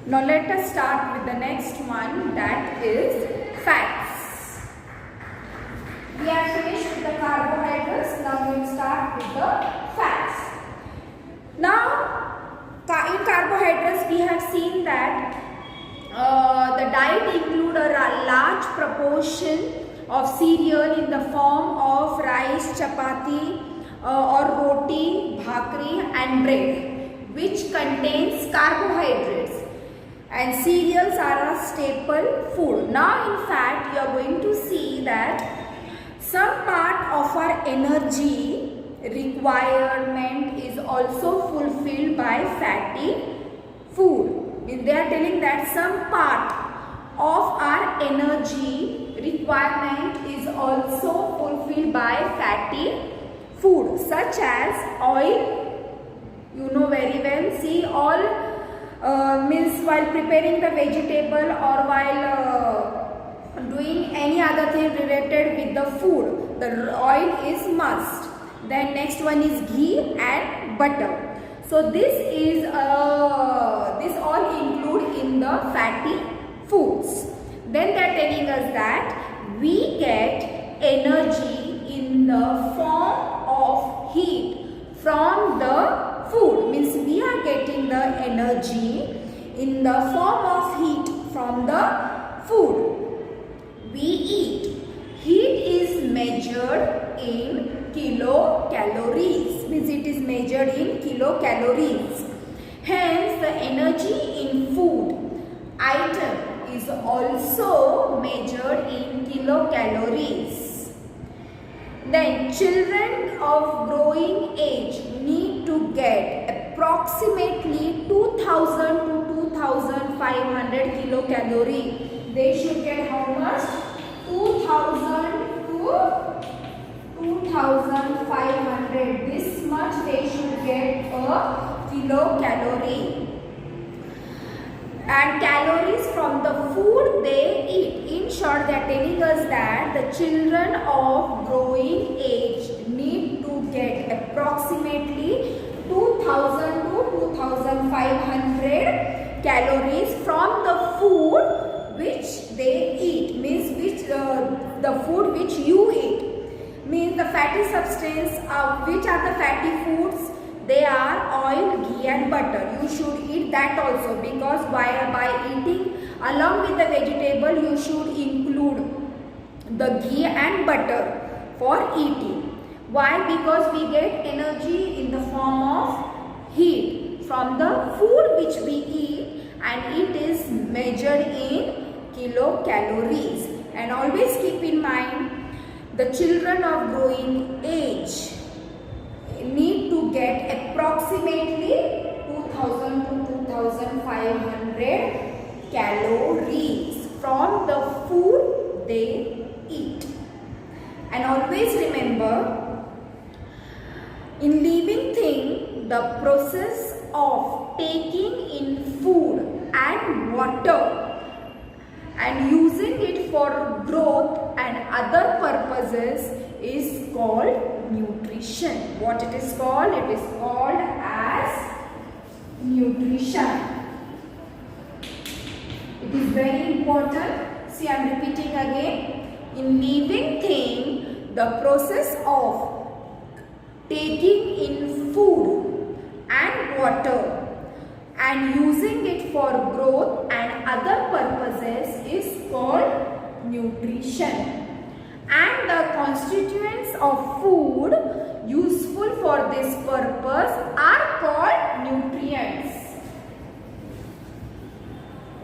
Now let us start with the next one, that is fats. We are finished with the carbohydrates. Now we will start with the fats. Now in carbohydrates we have seen that the diet include a large proportion of cereal in the form of rice, chapati or roti, bhakri and bread, which contains carbohydrates, and cereals are a staple food. Now in fact you are going to see that some part of our energy requirement is also fulfilled by fatty food. They are telling that some part of our energy requirement is also fulfilled by fatty food, such as oil. You know very well. See, all means while preparing the vegetable or while doing any other thing related with the food, the oil is must. Then next one is ghee and butter. So this all include in the fatty foods. Then they are telling us that we get energy in the form of heat from the food. Means we are getting the energy in the form of heat from the food we eat. Heat is measured in kilocalories. Means it is measured in kilocalories. Hence the energy in food item is also measured in kilocalories. Then children of growing age need to get approximately 2000 to 2500 kilocalorie. They should get how much? 2000 to 2500. This much they should get a kilocalorie. And calories from the food they eat. In short, they are telling us that the children of growing age need to get approximately 2000 to 2500 calories from the food which they eat. Means which the food which you eat. Means the fatty substance, which are the fatty foods? They are oil, ghee and butter. You should eat that also, because by eating along with the vegetable you should include the ghee and butter for eating. Why? Because we get energy in the form of heat from the food which we eat, and it is measured in kilocalories. And always keep in mind, the children of growing age need to get approximately 2000 to 2500 calories from the food they eat. And always remember, in living thing, the process of taking in food and water and using it for growth and other purposes is called nutrition. What it is called? It is called as nutrition. It is very important. See, I am repeating again. In living thing, the process of taking in food and water and using it for growth and other purposes is called nutrition. And the constituents of food useful for this purpose are called nutrients.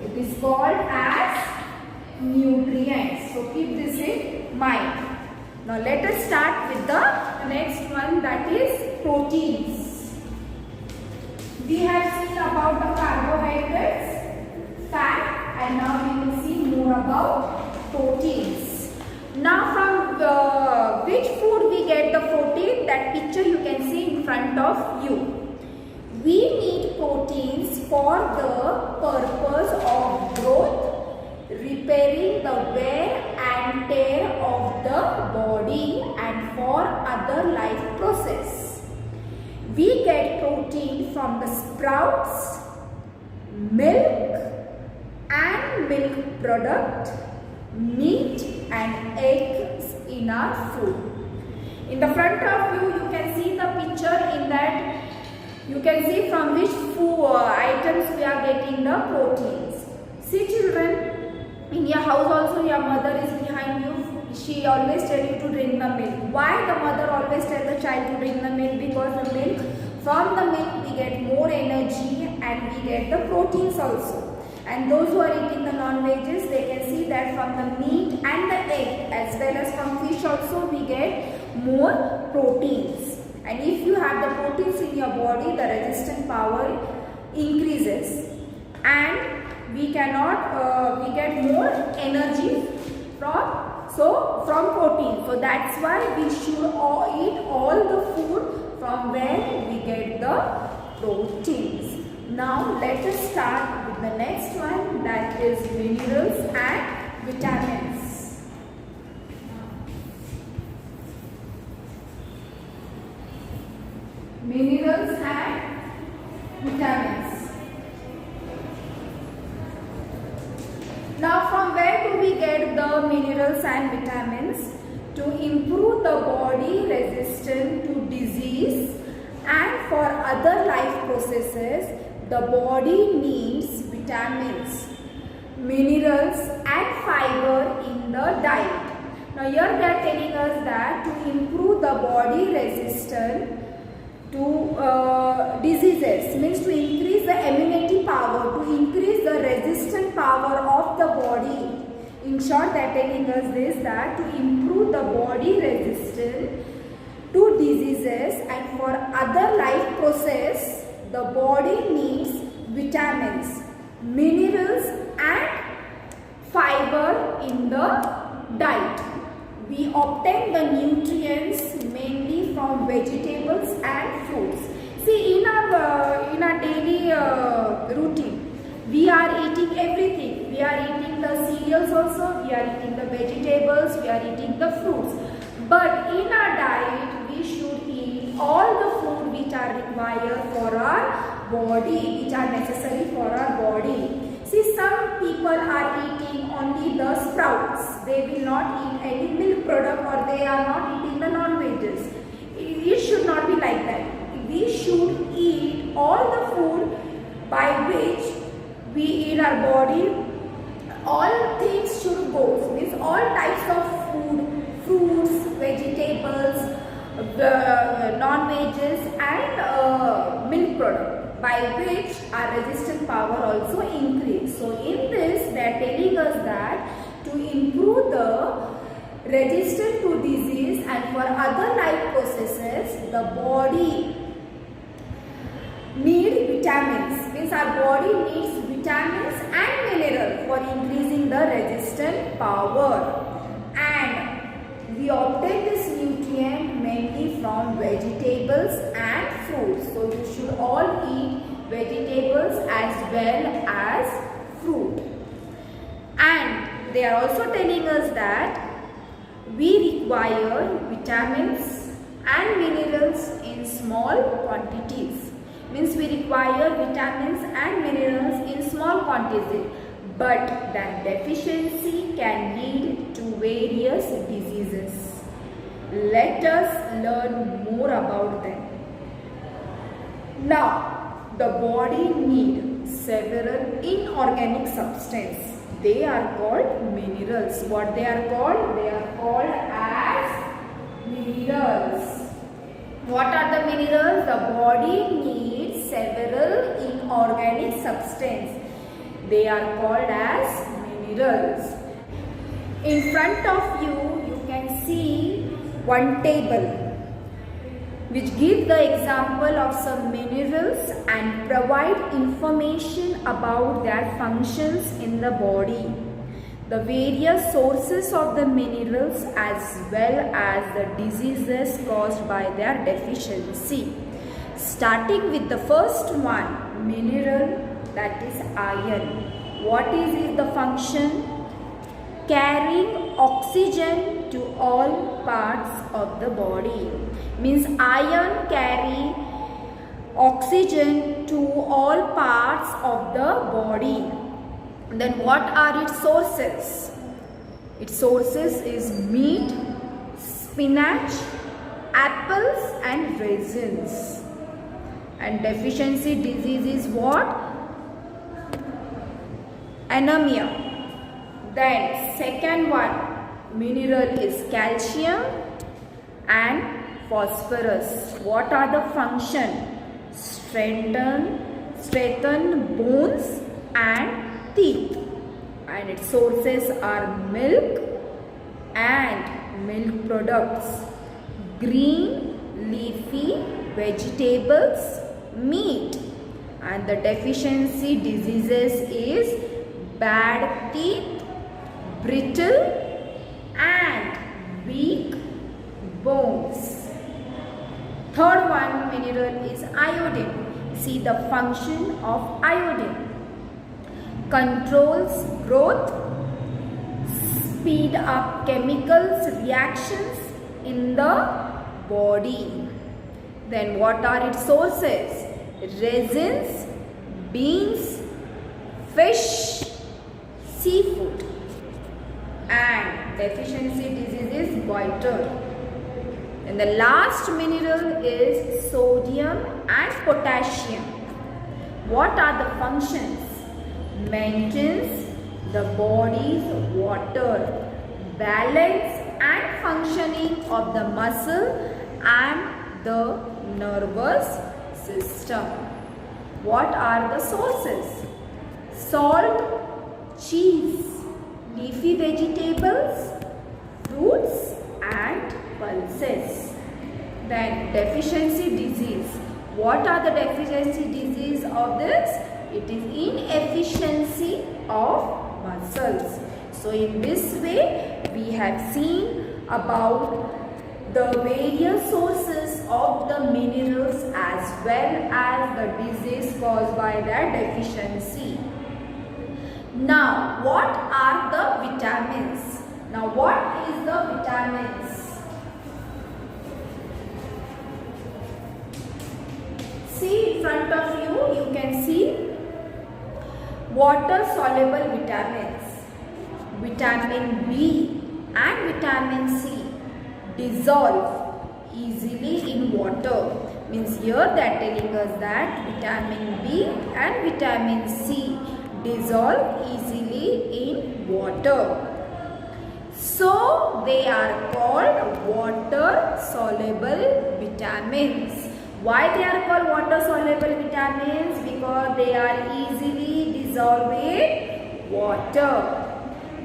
It is called as nutrients. So keep this in mind. Now let us start with the next one, that is proteins. We have seen about the carbohydrates, fat, and now we will see more about proteins. Now from which food we get the protein? That picture you can see in front of you. We need proteins for the purpose of growth, repairing the wear and tear of the body, and for other life process. We get protein from the sprouts, milk, and milk product, meat and eggs in our food. In the front of you, you can see the picture. In that you can see from which food items we are getting the proteins. See children, in your house also your mother is behind you. She always tell you to drink the milk. Why the mother always tell the child to drink the milk? Because the milk, from the milk we get more energy and we get the proteins also. And those who are eating the non-veggies, they can see that from the meat and the egg as well as from fish also we get more proteins. And if you have the proteins in your body, the resistant power increases and we get more energy from protein. So that's why we should eat all the food from where we get the proteins. Now let us start with the next one, that is minerals and vitamins. Minerals and vitamins. Now from where do we get the minerals and vitamins? To improve the body resistance to disease and for other life processes, the body needs vitamins, minerals and fiber in the diet. Now here they are telling us that to improve the body resistance to diseases, means to increase the immunity power, to increase the resistant power of the body. In short, they are telling us this, that to improve the body resistance to diseases and for other life process, the body needs vitamins, minerals and fiber in the diet. We obtain the nutrients mainly from vegetables and fruits. See, in our daily routine, we are eating everything. We are eating the cereals also, we are eating the vegetables, we are eating the fruits. But in our diet, we should eat all the food which are required for our body, which are necessary for our body. See, some people are eating only the sprouts. They will not eat any milk product or they are not eating the non-veggies. It should not be like that. We should eat all the food by which we in our body, all things should go. Means all types of food, fruits, vegetables, non-veggies and milk product, by which our resistant power also increase. So in this they are telling us that to improve the resistance to disease and for other life processes, the body need vitamins. Means our body needs vitamins and minerals for increasing the resistant power. And we obtain this nutrient mainly from vegetables and fruits. So you should all eat vegetables as well as fruit. And they are also telling us that we require vitamins and minerals in small quantities. Means we require vitamins and minerals in small quantities, but that deficiency can lead to various diseases. Let us learn more about them. Now, the body needs several inorganic substances. They are called minerals. What they are called? They are called as minerals. What are the minerals? The body needs several inorganic substances. They are called as minerals. In front of you, you can see one table which gives the example of some minerals and provide information about their functions in the body, the various sources of the minerals as well as the diseases caused by their deficiency. Starting with the first one, mineral, that is iron. What is the function? Carrying oxygen to all parts of the body. Means iron carry oxygen to all parts of the body. Then what are its sources? Its sources is meat, spinach, apples and raisins. And deficiency disease is what? Anemia. Then second one, mineral is calcium and phosphorus. What are the function? Strengthen bones and teeth. And its sources are milk and milk products, green leafy vegetables, meat. And the deficiency diseases is bad teeth, brittle and weak bones. Third one, mineral is iodine. See the function of iodine. Controls growth, speed up chemicals reactions in the body. Then what are its sources? Resins, beans, fish, seafood. And deficiency disease is goiter. And the last mineral is sodium and potassium. What are the functions? Maintains the body's water, balance and functioning of the muscle and the nervous system. What are the sources? Salt, cheese, leafy vegetables, fruits and pulses. Then deficiency disease. What are the deficiency disease of this? It is inefficiency of muscles. So in this way we have seen about the various sources of the minerals as well as the disease caused by their deficiency. Now what are the vitamins? Now what is the vitamins? See in front of you, you can see water soluble vitamins. Vitamin B and vitamin C dissolve easily in water. Means here they are telling us that vitamin B and vitamin C dissolve easily in water. So they are called water soluble vitamins. Why they are called water soluble vitamins? Because they are easily dissolved in water.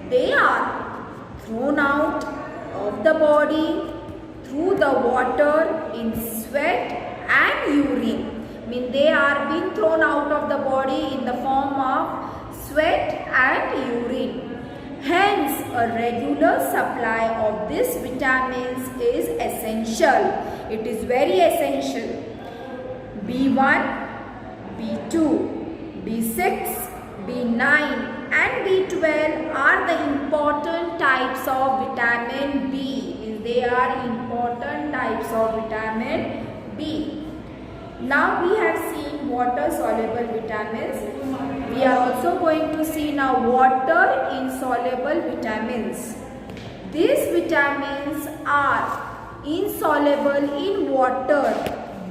They are thrown out of the body through the water in sweat and urine. They are being thrown out of the body in the form of sweat and urine. Hence, a regular supply of these vitamins is essential. It is very essential. B1, B2, B6, B9 and B12 are the important types of vitamin B. They are important types of vitamin B. Now we have seen water soluble vitamins. We are also going to see now water insoluble vitamins. These vitamins are insoluble in water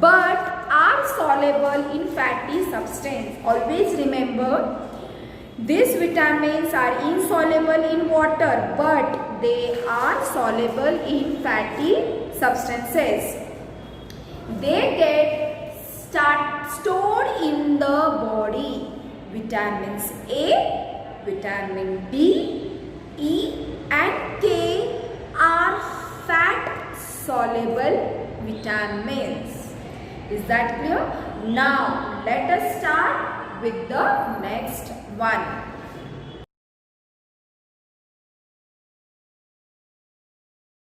but are soluble in fatty substance. Always remember, these vitamins are insoluble in water but they are soluble in fatty substances. They get stored in the body. Vitamins A, vitamin D, E and K are fat soluble vitamins. Is that clear? Now let us start with the next one.